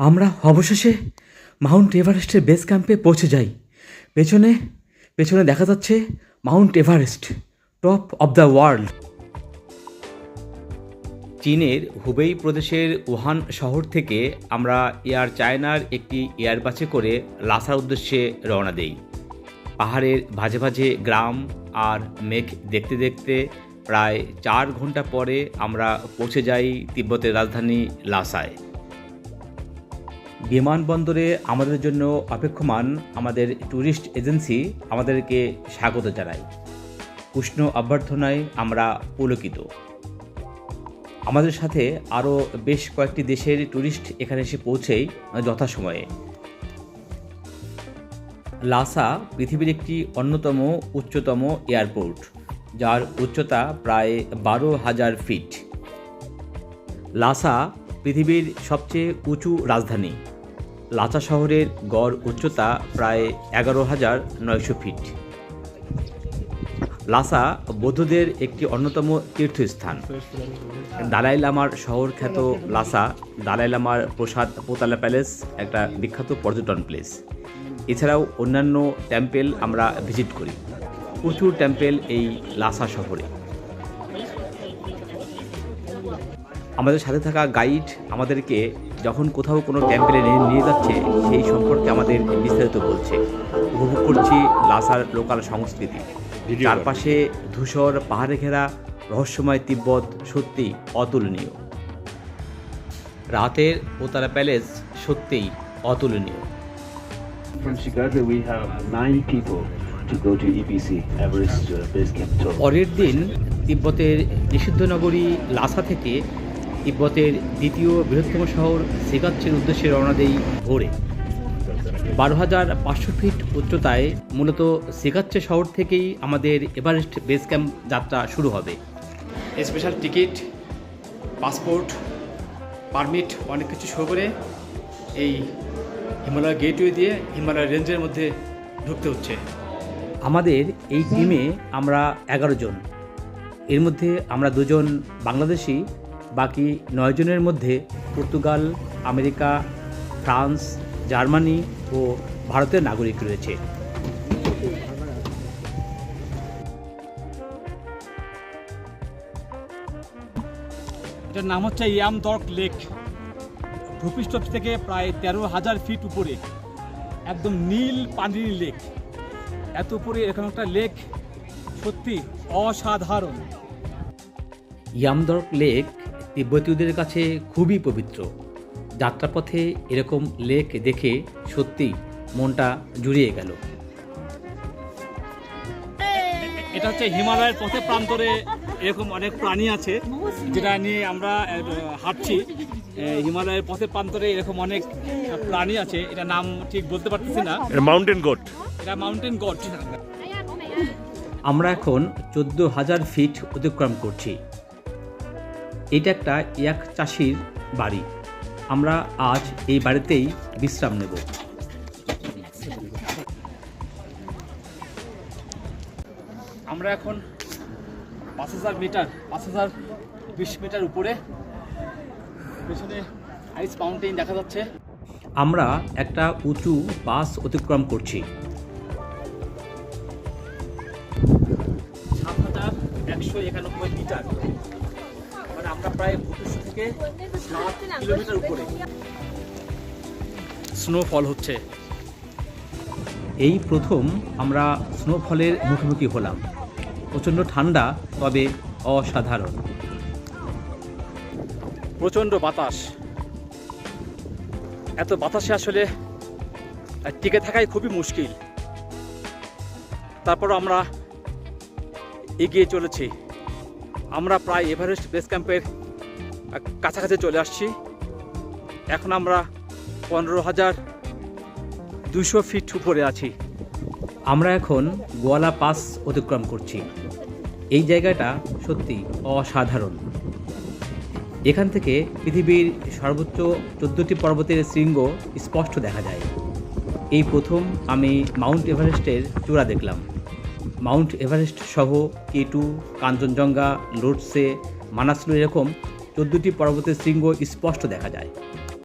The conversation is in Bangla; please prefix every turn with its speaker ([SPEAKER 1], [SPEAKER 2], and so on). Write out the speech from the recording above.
[SPEAKER 1] আমরা অবশেষে মাউন্ট এভারেস্টের বেস ক্যাম্পে পৌঁছে যাই। পেছনে পেছনে দেখা যাচ্ছে Mount Everest, top of the world. চীনের হুবেই প্রদেশের উহান শহর থেকে আমরা এয়ার চায়নার একটি এয়ারবাসে করে লাসার উদ্দেশ্যে রওনা দেই। পাহাড়ের ভাঁজে ভাঁজে গ্রাম আর মেঘ দেখতে দেখতে প্রায় 4 ঘন্টা পরে আমরা পৌঁছে যাই তিব্বতের রাজধানী লাসায়। বিমানবন্দরে আমাদের জন্য অপেক্ষমান আমাদের ট্যুরিস্ট এজেন্সি আমাদেরকে স্বাগত জানায়। উষ্ণ অভ্যর্থনায় আমরা পুলকিত। আমাদের সাথে আরও বেশ কয়েকটি দেশের ট্যুরিস্ট এখানে এসে পৌঁছেই যথাসময়ে। লাসা পৃথিবীর একটি অন্যতম উচ্চতম এয়ারপোর্ট, যার উচ্চতা প্রায় 12,000 ফিট। লাসা পৃথিবীর সবচেয়ে উঁচু রাজধানী। লাসা শহরের গড় উচ্চতা প্রায় 11,900 ফিট। লাসা বৌদ্ধদের একটি অন্যতম তীর্থস্থান। দালাই লামার শহর খ্যাত লাসা, দালাই লামার প্রসাদ পোতালা প্যালেস একটা বিখ্যাত পর্যটন প্লেস। এছাড়াও অন্যান্য টেম্পেল আমরা ভিজিট করি। প্রচুর টেম্পেল এই লাসা শহরে। আমাদের সাথে থাকা গাইড আমাদেরকে যখন কোথাও কোনো টেম্পেলে নিয়ে যাচ্ছে সেই সম্পর্কে আমাদের বিস্তারিত বলছে। উপভোগ করছি লাসার লোকাল সংস্কৃতি। চারপাশে ধূসর পাহাড়ে ঘেরা রহস্যময় তিব্বত সত্যি অতুলনীয়। রাতের পোতারা প্যালেস সত্যিই অতুলনীয়।
[SPEAKER 2] From Chicago, we have 9 people to go to EPC Everest Base Camp tour.
[SPEAKER 1] পরের দিন তিব্বতের নিষিদ্ধ নগরী লাসা থেকে তিব্বতের দ্বিতীয় বৃহত্তম শহর সিগাচ্ছের উদ্দেশ্যে রওনা দেই ভোরে। 12,500 ফিট উচ্চতায় মূলত সিগাচ্ছে শহর থেকেই আমাদের এভারেস্ট বেস ক্যাম্প যাত্রা শুরু হবে। স্পেশাল টিকিট, পাসপোর্ট, পারমিট অনেক কিছু শো করে এই হিমালয় গেটওয়ে দিয়ে হিমালয় রেঞ্জের মধ্যে ঢুকতে হচ্ছে। আমাদের এই টিমে আমরা 11 জন। এর মধ্যে আমরা 2 জন বাংলাদেশি, বাকি 9 জনের মধ্যে পর্তুগাল, আমেরিকা, ফ্রান্স, জার্মানি ও ভারতের নাগরিক রয়েছে।
[SPEAKER 3] এটার নাম হচ্ছে ইয়ামদর্ক লেক। ভূপৃষ্ঠ থেকে প্রায় 13,000 ফিট উপরে একদম নীল পানির লেক। এত উপরে এরকম একটা লেক সত্যি অসাধারণ।
[SPEAKER 1] ইয়ামদর্ক লেক তিব্বতীয়দের কাছে খুবই পবিত্র। যাত্রাপথে এরকম লেক দেখে সত্যি মনটা জুড়িয়ে গেল।
[SPEAKER 3] এটা হচ্ছে হিমালয়ের পথে প্রান্তরে এরকম অনেক প্রাণী আছে যেটা নিয়ে আমরা হাঁটছি। হিমালয়ের পথে প্রান্তরে এরকম অনেক প্রাণী আছে, এটা নাম ঠিক বলতে পারতেছি না।
[SPEAKER 4] Mountain goat.
[SPEAKER 3] এটা মাউন্টেন গট।
[SPEAKER 1] আমরা এখন 14,000 ফিট অতিক্রম করছি। এটা একটা এক চাষির বাড়ি। আমরা আজ এই বাড়িতেই বিশ্রাম নেব।
[SPEAKER 3] আমরা এখন 5,000 মিটার 5,020 মিটার উপরে। পেছনে আইস মাউন্টেন দেখা যাচ্ছে।
[SPEAKER 1] আমরা একটা উঁচু পাস অতিক্রম করছি।
[SPEAKER 3] 7,191 মিটার, মানে আমরা প্রায় ভূপৃষ্ঠ থেকে 7 কিলোমিটার উপরে। স্নোফল হচ্ছে।
[SPEAKER 1] এই প্রথম আমরা স্নোফলের মুখোমুখি হলাম। প্রচণ্ড ঠান্ডা, তবে অসাধারণ।
[SPEAKER 3] প্রচণ্ড বাতাস। এত বাতাসে আসলে টিকে থাকাই খুবই মুশকিল। তারপর আমরা এগিয়ে চলেছি। আমরা প্রায় এভারেস্ট বেস ক্যাম্পের কাছাকাছি চলে আসছি। এখন আমরা 15,200 ফিট উপরে আছি।
[SPEAKER 1] আমরা এখন গোয়ালা পাস অতিক্রম করছি। এই জায়গাটা সত্যি অসাধারণ। এখান থেকে পৃথিবীর সর্বোচ্চ 14টি পর্বতের শৃঙ্গ স্পষ্ট দেখা যায়। এই প্রথম আমি মাউন্ট এভারেস্টের চূড়া দেখলাম। মাউন্ট এভারেস্ট সহ K2, কাঞ্চনজঙ্ঘা, লোটসে, মানাসলু এরকম 14টি পর্বতের শৃঙ্গ স্পষ্ট দেখা যায়।